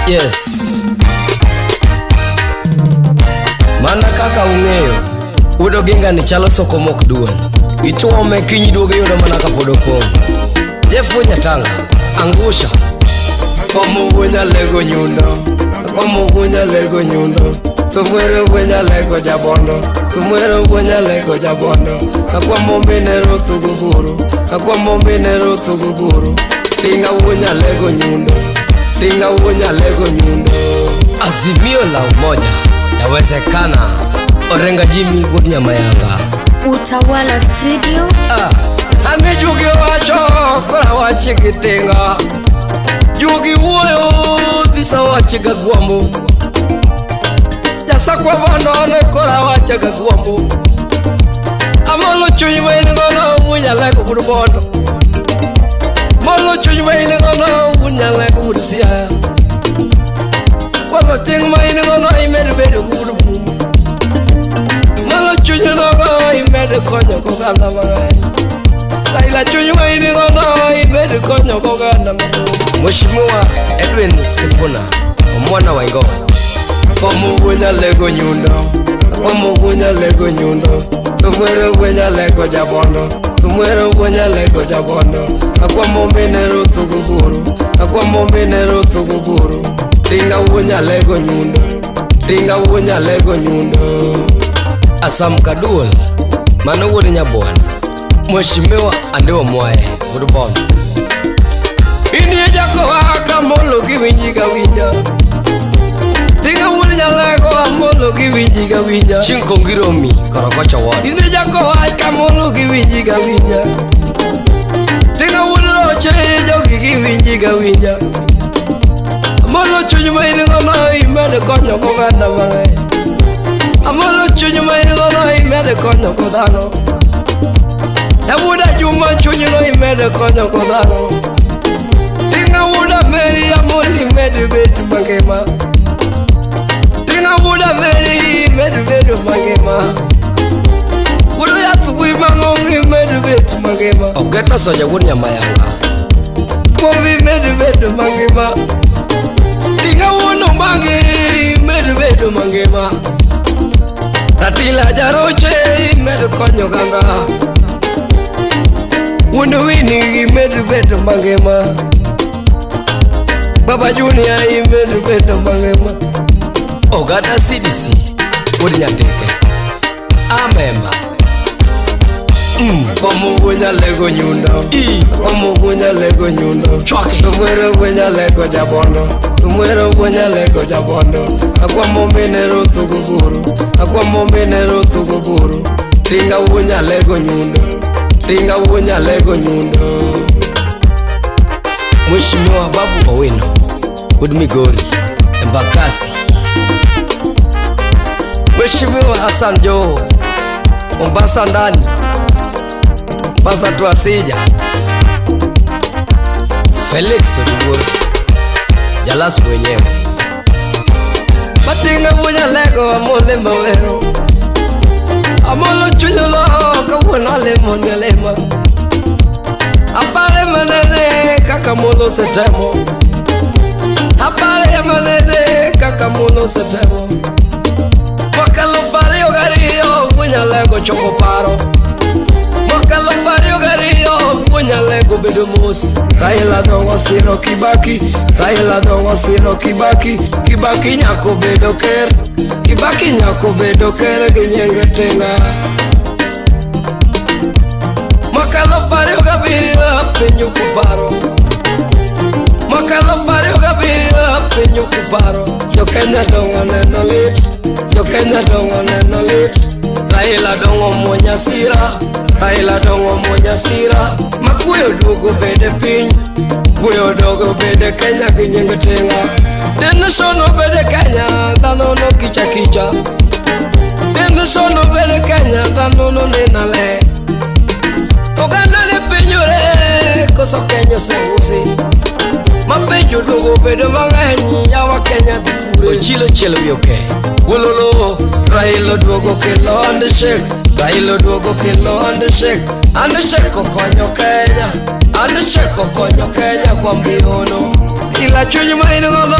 Yes. Mana kaka ung'eyo, udo ginga ni chalo soko mok duon. Ituome kinyi duoge yudo mana ka podo pong. Jefunya tanga, angusha. Como buena lego nyundo, como buena lego nyundo. Tumwero buena lego jabondo, tumwero buena lego jabondo. Como minero tuguguru, como minero tuguguru. Tinga buena lego nyundo, tinga buena lego nyundo. Azimio la umoja, yawezekana. Orenga Jimmy Gunya Mayanga. Utawala Studio. Ame jugi wacho, kora wachi kitenga. Jugi uoyo, visa wachi gagwambo. Jasa kwa bandone, kora wachi gagwambo. Amolo chunyi maini gono, unya leko burubondo. Molo chunyi maini gono, unya leko burusiya. Walo ting maini gono, imedu bedu burubondo. Malo chunyi nogo, imedu konyo koganda mangai. Laila chunyi maini gono, imedu konyo koganda mangai. Mheshimiwa Edwin Sifuna, mwana wa Ingo. Como buena lego nyundo, como buena lego nyundo. Tumwero buena lego jabondo, tumwero buena lego jabondo. Como minero tuguguru, como minero tuguguru. Tinga buena lego nyundo, tinga buena lego nyundo. Asam Kadul, mano wuri nyabwana. Mheshimiwa Andewa Mwae, Budubon. Ini jako haka molo kiwinjiga winja. Tinga wuri nyalego molo kiwinjiga winja. Chinko ngiromi, karakocha wadi. Ini jako haka molo kiwinjiga winja. Tinga wuri roche jogi kiwinjiga winja. Molo chunyi maini gono imede konyo koganda mangai. Amolo chunyi maini gono imede konyo kodano. Yabuda juma chunyi no imede konyo kodano. Tinga wuda meri amoli imede betu mangema. Tinga wuda meri imede betu mangema. Wudu ya tukui mangongi imede betu mangema. Ogeta soja Gunya Mayanga. Mobi imede betu mangema. Tinga wuno mangi imede betu mangema. Ratila jaroche imedu konyo ganga. Wundu wini imedu bedu mangema. Baba Junior imedu bedu mangema. Ogada CDC uri nyateke amemba. Como buena lego nyundo, como buena lego nyundo. Tumwero buena lego jabondo, tumwero buena lego jabondo. Como minero tuguguru, como minero tuguguru. Tinga buena lego nyundo, tinga buena lego nyundo. Mheshimiwa Babu Owino, Udmigori, Embakasi. Mheshimiwa Hassan Joho, Mombasa ndani. Pasa tuasija Felix Oduguru Jalas mwenyewe. Matinga bunya lego amole mawero. Amolo chunyolo kawana lemo nyalema. Apare manene kaka molo setemo. Apare manene kaka molo setemo. Wakalo fario gario bunya lego chokoparo. Wakalo fario gario bunya lego bedomus. Raila dongo siro Kibaki, Raila dongo siro Kibaki. Kibaki nyako bedoker, Kibaki nyako bedoker ginyenge tenga. Makalo fario gabirio penyu kuparo. Makalo fario gabirio penyu kuparo. Yo Kenya dongo neno lit, yo Kenya dongo neno lit. Raila dongo monya sira, Raila dongo monya sira. Makuyo dugo bede piny, kuyo dogo bede Kenya ginyenge tenga. Dene sono bede Kenya, dano no kicha kicha. Dene sono bede Kenya, dano no nenale. Oganda ne penyore, koso Kenya se usi. Mapenyo dogo bede manganyi, yawa Kenya dikure. Chilo chilo yoke, wololo. Raila dugo kelo ande shek, Raila dugo kelo ande shek. Ande shek konyo Kenya, ande shek konyo Kenya kwa mbiono. Kila chunyi maini gono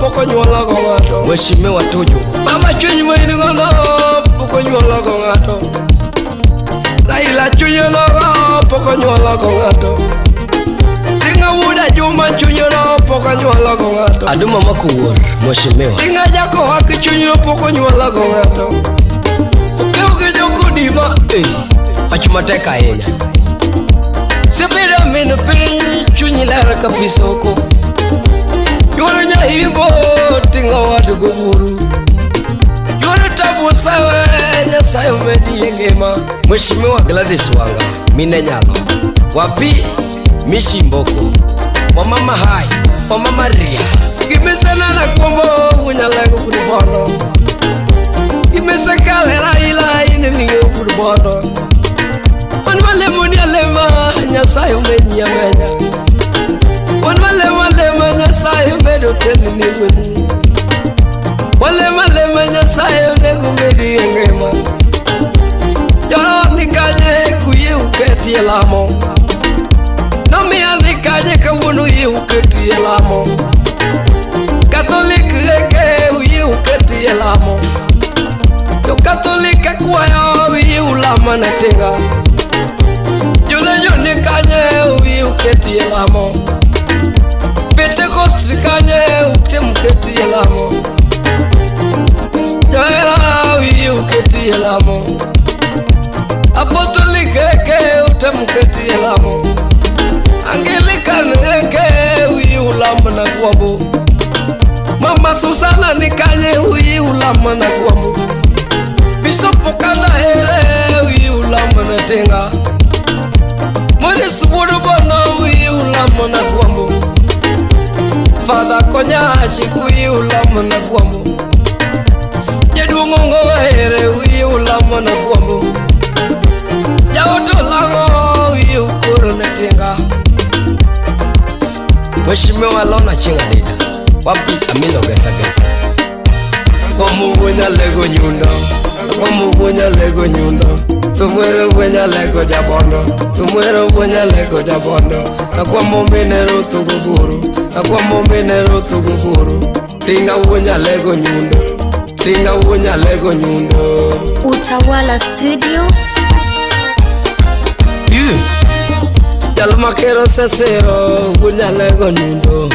poko nyuola go ngato. Mheshimiwa Tuju mama chunyi maini gono poko nyuola go ngato. Raila chunyi no poko nyuola go ngato. Tinga wuda Juma chunyi no poko nyuola go ngato. Aduma makuwor mheshimiwa. Tinga jako haki chunyi no poko nyuola go ngato. Uke joko dima achuma teka enya. Sepeda meno penyi chunyi lara kabisa oko. Yoro nya himbo tinga wadu guguru. Yoro tabu sawe nya sayo medi yengema. Mheshimiwa Gladys Wanga mine nyalo. Wapi Mishi Mboko Mama Hai Mama Maria. Gimesana na kwambo unyalengo kudubono. Gimesakale Raila ineninge kudubono. Wanwale muni alema nyasayo menyi ya menya. Wanwale nyasayo medo teli niwenu. Wale nyasayo nego medo yengema. Yoro nikaje kuye uketi elamo. Nomi nikaje kawunu ye uketi elamo. Katolik eke uye uketi elamo. Yo katolika kuwayo uye ulama na tenga. Julejo nikaje uye uketi elamo. Pentecost kanye uketi elamo. Yoela uye uketi elamo. Apostolic eke uketi elamo. Anglican eke uye ulama na kwambo. Mama Susana nikanye uye ulama na kwambo. Bishop Kanda here uye ulama na tenga. Morris Woodbona uye ulama na kwambo. Father Konyachi uye ulama na kwambo. Jedungongo here uye ulama na kwambo. Jaoto lango uye ukoro na tenga. Mheshimiwa Lona Chinga Dida wapi Amilo gesa. Omubunya lego nyundo. Omubunya lego nyundo. Tumwere bunya lego jabondo. Tumwere bunya lego jabondo. Akwa momenero tuguguru. Akwa momenero tuguguru. Tinga bunya lego nyundo. Tinga bunya lego nyundo. Utawala Studio. Jalma kero sesero bunya lego nyundo.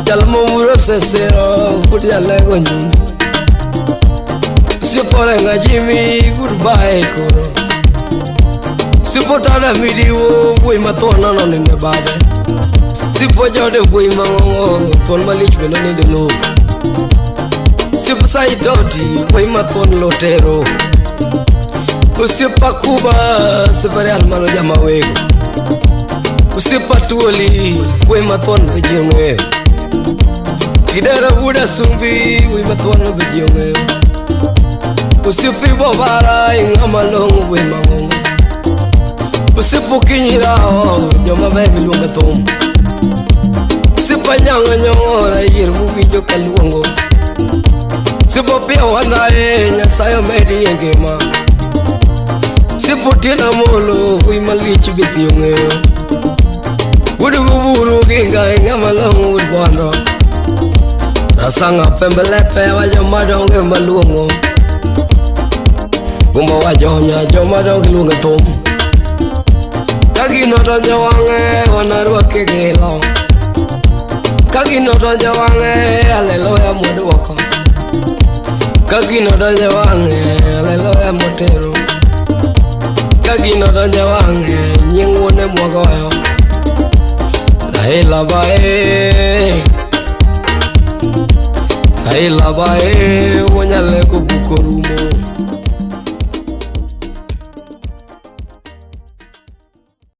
Jalma muro sesero bunya lego nyundo. Sipore nga Jimmy goodbye koro. Sipotara midiwo bui matona no ni nebabe. Sipo jode bui mangongo pon malich beno ni delo. Sipo saitoti bui maton lotero. Usipa kuba sipare almano jama wego. Usipa tuoli bui maton bejionge. Kidera buda sumbi bui maton bejionge. Usipi bobara ingamalong we mangongo. Usipu kinyirao joma bemi luonga tom. Usipa nyanga nyora yirmu wijo kaluongo. Usipo pia wanae nyasayo medi yengema. Usipu tina molo uimalich bitiyonge. Uduguburu ginga ingamalong udbondo. Rasanga pembelepe wajomadonge maluongo. Gumbo wajonya joma dog lunga tom. Kagi noto jawange wanarua kegelo. Kagi noto jawange aleluya modwoko. Kagi noto jawange aleluya motero. Kagi noto jawange nyingwone mwagoyo. Raila bae wanyale kubukorumo.